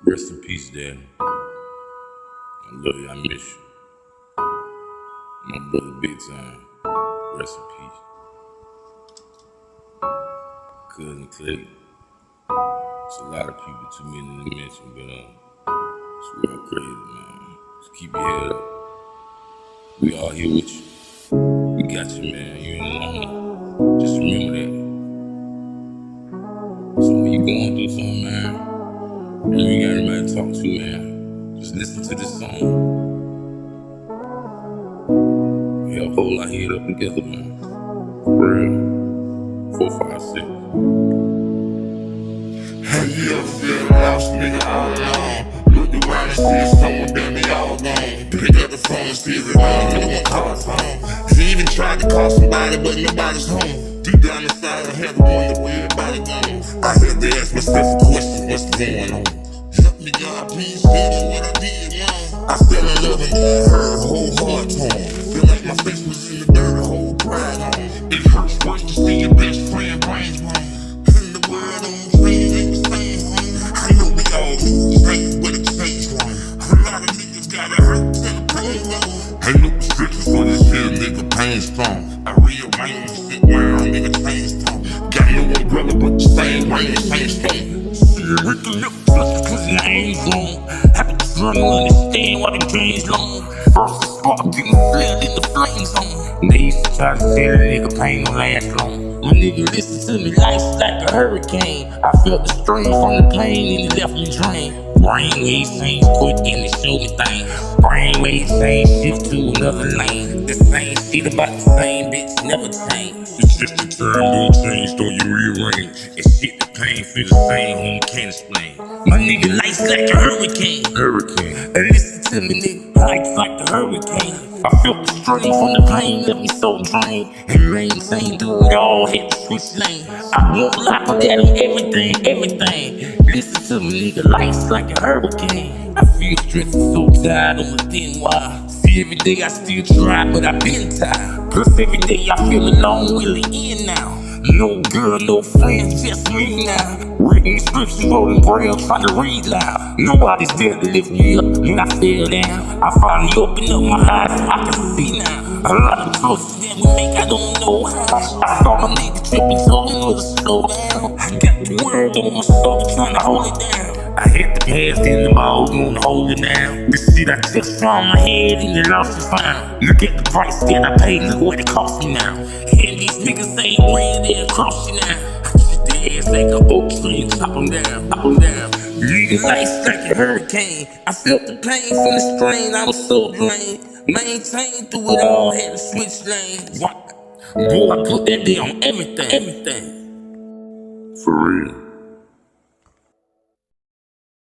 Rest in peace, Dad. I love you. I miss you. My brother, Big Tyme. Rest in peace. Cousin Craig. It's a lot of people, too many to mention, but it's real crazy, man. Just keep your head up. We all here with you. We got you, man. You ain't alone. Just remember that. So when you going through something, man, and you got anybody to talk to, man, just listen to this song. We help hold our head up together, man. For real. 4, 5, 6. Have you ever been lost, nigga, all alone? Looked around and see someone that me all gone. Pick up the phone and see if it ain't no one calls home. He even tried to call somebody, but nobody's home. Deep down inside, I had to wonder where everybody gone. I had to ask myself a question, what's going on? Help me, God, please tell me what I did wrong. I fell in love and got her whole heart torn. Feel like my face was in the dirt, a whole pride on. It hurts worse to see your best friend brains wrong. In the world, I'm saying ain't the same home. I know we all lose the same, but it changed one. A lot of niggas gotta hurt till the pain low. Ain't no prescription for this here, nigga, pain strong. I rearrange the shit round, nigga, change strong. Got no umbrella, but the same rain, same storm. Yeah, we can look just cause the name's long. Happy to try to understand why them dreams long. First the spark getting filled in the flame zone. They used to try to say a nigga pain don't last long. My nigga listen to me, life's like a hurricane. I felt the strain from the pain and it left me drained. Brainwaves change quick and it showed me things. Brainwaves change, shift to another lane. The same shit about the same bitch never change. It's just the time don't change, don't you rearrange. It's shit the pain feel the same, homie can't explain. My nigga life's like a hurricane. And listen to me, nigga, life's like a hurricane. I felt the strain from the pain, left me so drained. And maintain through it all, had to switch lanes. I won't lie for that on everything. Listen to me, nigga, life's like a hurricane. I feel stressed and so tired on the thin wire. See, every day I still try, but I've been tired. Plus every day I feel alone, really in now. No girl, no friends, just me now. Reading scriptures, rolling braille, trying to read loud. Nobody's there to lift me up when I fell down. I finally opened up my eyes, I can see now. A lot of choices that we make, I don't know how. I saw my nigga tripping, told him to slow down. I got the word on my soul, trying to hold it down. I hit the past in the ball, gonna hold it down. This shit I just from my head and the lost is found. Look at the price that I paid, look what it cost me now. And these niggas ain't real, they'll cross you now. I treat the ass like a oak tree and chop them down. Niggas life's like a hurricane. I felt the pain from the strain, I was so drained. Maintained through it all, had to switch lanes. Boy, I put that day on everything. For real.